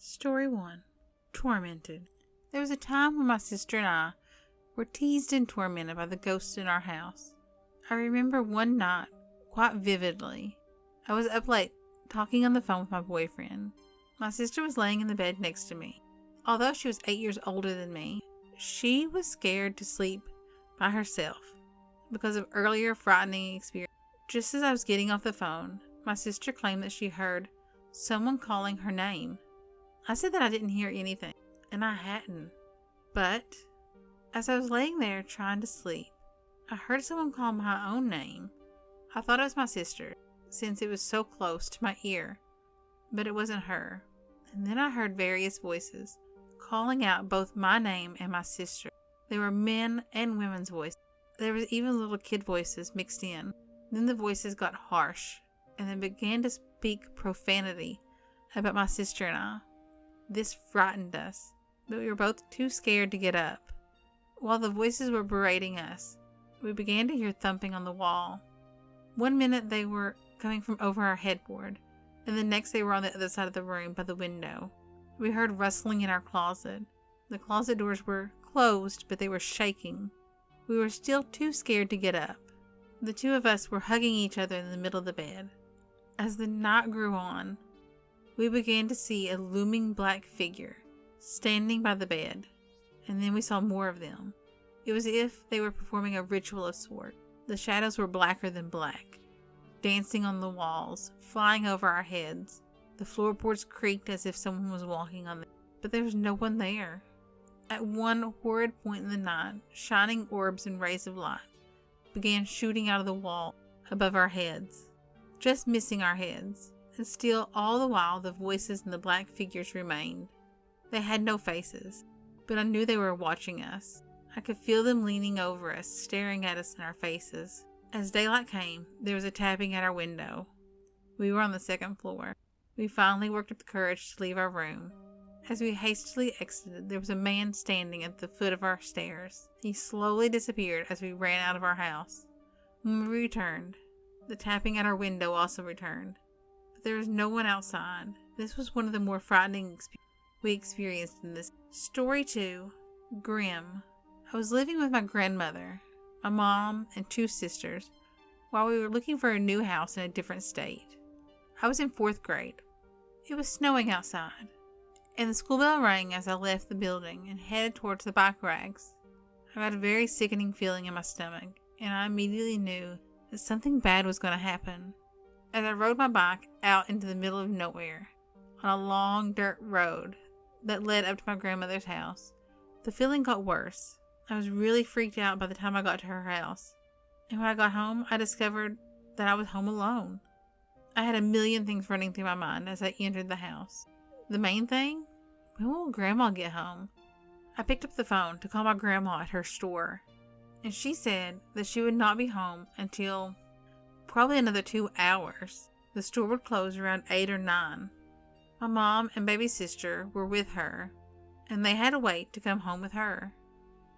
Story 1. Tormented. There was a time when my sister and I were teased and tormented by the ghosts in our house. I remember one night quite vividly. I was up late talking on the phone with my boyfriend. My sister was laying in the bed next to me. Although she was 8 years older than me, she was scared to sleep by herself because of earlier frightening experience. Just as I was getting off the phone, my sister claimed that she heard someone calling her name. I said that I didn't hear anything, and I hadn't. But as I was laying there trying to sleep, I heard someone call my own name. I thought it was my sister, since it was so close to my ear, but it wasn't her. And then I heard various voices calling out both my name and my sister. There were men and women's voices. There was even little kid voices mixed in. Then the voices got harsh, and they began to speak profanity about my sister and I. This frightened us, but we were both too scared to get up. While the voices were berating us, we began to hear thumping on the wall. One minute they were coming from over our headboard, and the next they were on the other side of the room by the window. We heard rustling in our closet. The closet doors were closed, but they were shaking. We were still too scared to get up. The two of us were hugging each other in the middle of the bed. As the night grew on, we began to see a looming black figure standing by the bed, and then we saw more of them. It was as if they were performing a ritual of sorts. The shadows were blacker than black, dancing on the walls, flying over our heads. The floorboards creaked as if someone was walking on them, but there was no one there. At one horrid point in the night, shining orbs and rays of light began shooting out of the wall above our heads, just missing our heads. And still, all the while, the voices and the black figures remained. They had no faces, but I knew they were watching us. I could feel them leaning over us, staring at us in our faces. As daylight came, there was a tapping at our window. We were on the second floor. We finally worked up the courage to leave our room. As we hastily exited, there was a man standing at the foot of our stairs. He slowly disappeared as we ran out of our house. When we returned, the tapping at our window also returned. There was no one outside. This was one of the more frightening we experienced in this. Story 2. Grim. I was living with my grandmother, my mom, and 2 sisters while we were looking for a new house in a different state. I was in 4th grade. It was snowing outside, and the school bell rang as I left the building and headed towards the bike racks. I got a very sickening feeling in my stomach, and I immediately knew that something bad was going to happen. As I rode my bike out into the middle of nowhere, on a long dirt road that led up to my grandmother's house, the feeling got worse. I was really freaked out by the time I got to her house. And when I got home, I discovered that I was home alone. I had a million things running through my mind as I entered the house. The main thing? When will Grandma get home? I picked up the phone to call my grandma at her store, and she said that she would not be home until probably another 2 hours. The store would close around 8 or 9. My mom and baby sister were with her, and they had to wait to come home with her.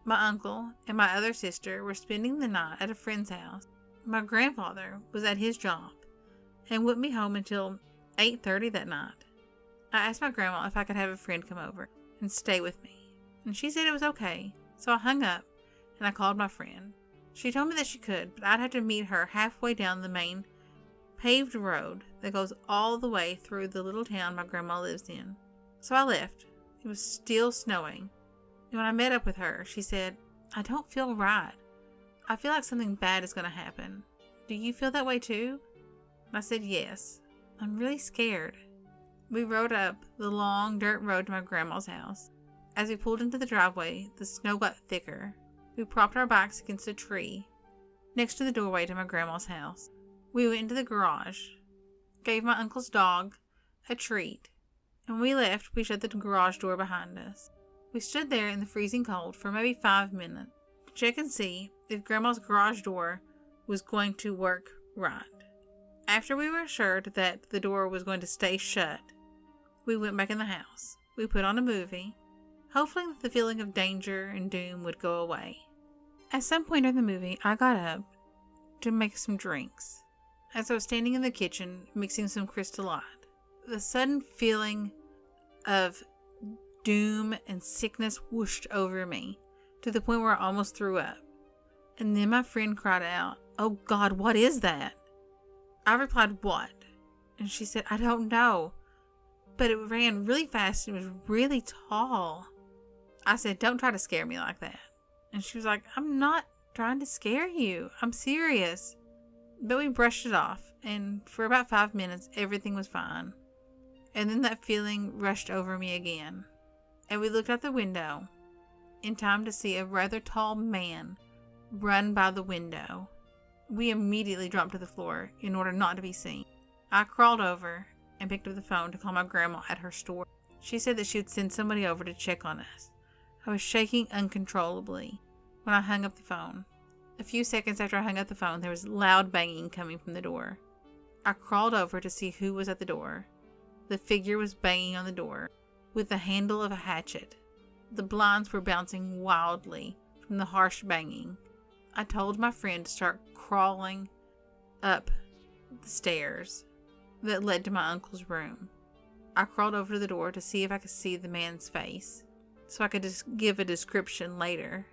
My uncle and my other sister were spending the night at a friend's house. My grandfather was at his job and wouldn't be home until 8:30 that night. I asked my grandma if I could have a friend come over and stay with me, and she said it was okay, so I hung up and I called my friend. She told me that she could, but I'd have to meet her halfway down the main paved road that goes all the way through the little town my grandma lives in. So I left. It was still snowing. And when I met up with her, she said, "I don't feel right. I feel like something bad is going to happen. Do you feel that way too?" And I said, "Yes. I'm really scared." We rode up the long dirt road to my grandma's house. As we pulled into the driveway, the snow got thicker. We propped our bikes against a tree next to the doorway to my grandma's house. We went into the garage, gave my uncle's dog a treat, and when we left, we shut the garage door behind us. We stood there in the freezing cold for maybe 5 minutes to check and see if Grandma's garage door was going to work right. After we were assured that the door was going to stay shut, we went back in the house. We put on a movie, hoping that the feeling of danger and doom would go away. At some point in the movie, I got up to make some drinks. As I was standing in the kitchen, mixing some Crystal Light, the sudden feeling of doom and sickness whooshed over me to the point where I almost threw up. And then my friend cried out, "Oh God, what is that?" I replied, "What?" And she said, "I don't know, but it ran really fast and it was really tall." I said, "Don't try to scare me like that." And she was like, "I'm not trying to scare you. I'm serious." But we brushed it off, and for about 5 minutes, everything was fine. And then that feeling rushed over me again. And we looked out the window in time to see a rather tall man run by the window. We immediately dropped to the floor in order not to be seen. I crawled over and picked up the phone to call my grandma at her store. She said that she would send somebody over to check on us. I was shaking uncontrollably when I hung up the phone. A few seconds after I hung up the phone, there was loud banging coming from the door. I crawled over to see who was at the door. The figure was banging on the door with the handle of a hatchet. The blinds were bouncing wildly from the harsh banging. I told my friend to start crawling up the stairs that led to my uncle's room. I crawled over to the door to see if I could see the man's face, so I could just give a description later.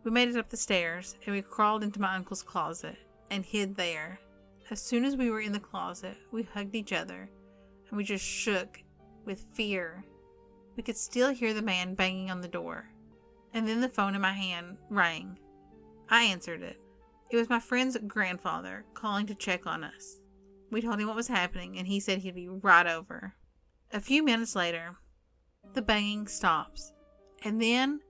We made it up the stairs, and we crawled into my uncle's closet and hid there. As soon as we were in the closet, we hugged each other, and we just shook with fear. We could still hear the man banging on the door. And then the phone in my hand rang. I answered it. It was my friend's grandfather calling to check on us. We told him what was happening, and he said he'd be right over. A few minutes later, the banging stops, and then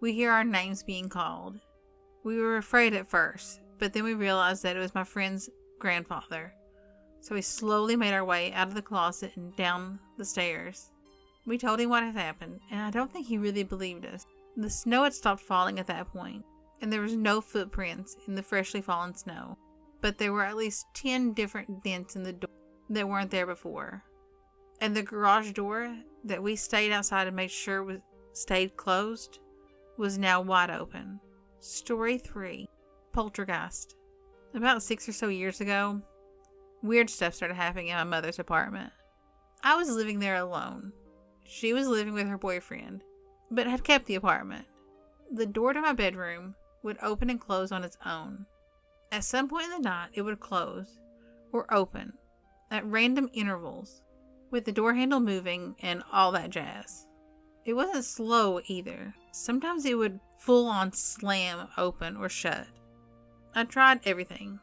we hear our names being called. We were afraid at first, but then we realized that it was my friend's grandfather. So we slowly made our way out of the closet and down the stairs. We told him what had happened, and I don't think he really believed us. The snow had stopped falling at that point, and there was no footprints in the freshly fallen snow. But there were at least 10 different dents in the door that weren't there before. And the garage door that we stayed outside and made sure stayed closed was now wide open. Story 3. Poltergeist. About 6 or so years ago, weird stuff started happening in my mother's apartment. I was living there alone. She was living with her boyfriend, but had kept the apartment. The door to my bedroom would open and close on its own. At some point in the night, it would close or open at random intervals, with the door handle moving and all that jazz. It wasn't slow either. Sometimes it would full-on slam open or shut. I tried everything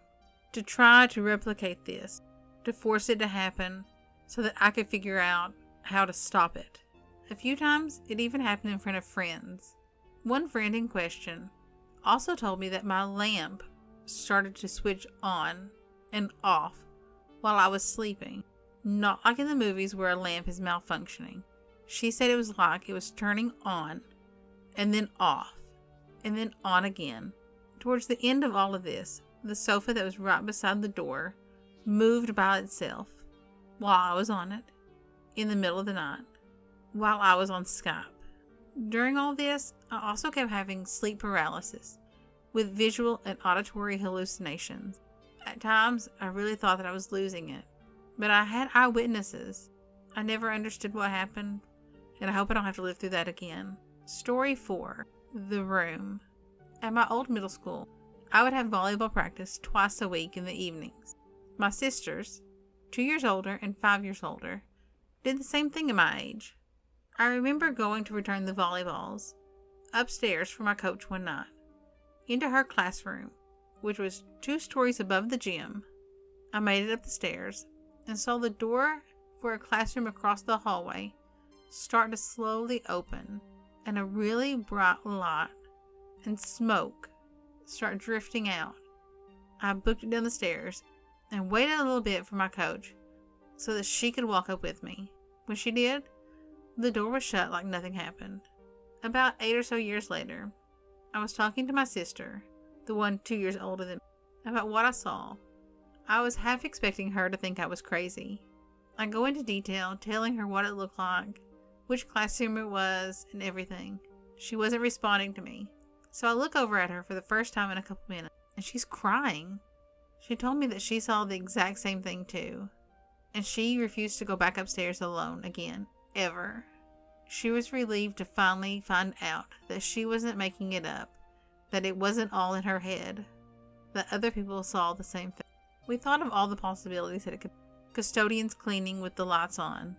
to try to replicate this, to force it to happen so that I could figure out how to stop it. A few times, it even happened in front of friends. One friend in question also told me that my lamp started to switch on and off while I was sleeping. Not like in the movies where a lamp is malfunctioning. She said it was like it was turning on and then off and then on again. Towards the end of all of this, the sofa that was right beside the door moved by itself while I was on it in the middle of the night while I was on Skype. During all this, I also kept having sleep paralysis with visual and auditory hallucinations. At times, I really thought that I was losing it, but I had eyewitnesses. I never understood what happened, and I hope I don't have to live through that again. Story 4. The Room. At my old middle school, I would have volleyball practice twice a week in the evenings. My sisters, 2 years older and 5 years older, did the same thing at my age. I remember going to return the volleyballs upstairs for my coach one night, into her classroom, which was 2 stories above the gym. I made it up the stairs and saw the door for a classroom across the hallway start to slowly open, and a really bright light and smoke start drifting out. I booked it down the stairs and waited a little bit for my coach so that she could walk up with me. When she did, the door was shut like nothing happened. About 8 or so years later, I was talking to my sister, the one 2 years older than me, about what I saw. I was half expecting her to think I was crazy. I go into detail, telling her what it looked like, which classroom it was, and everything. She wasn't responding to me, so I look over at her for the first time in a couple minutes, and she's crying. She told me that she saw the exact same thing too, and she refused to go back upstairs alone again, ever. She was relieved to finally find out that she wasn't making it up, that it wasn't all in her head, that other people saw the same thing. We thought of all the possibilities that it could be. Custodians cleaning with the lights on,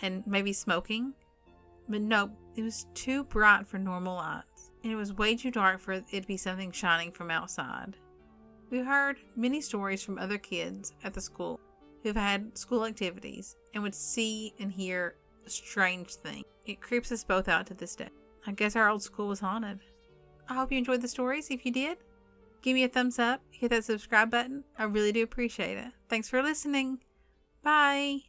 and maybe smoking. But nope, it was too bright for normal lights, and it was way too dark for it to be something shining from outside. We heard many stories from other kids at the school who've had school activities and would see and hear strange things. It creeps us both out to this day. I guess our old school was haunted. I hope you enjoyed the stories. If you did, give me a thumbs up, hit that subscribe button. I really do appreciate it. Thanks for listening. Bye.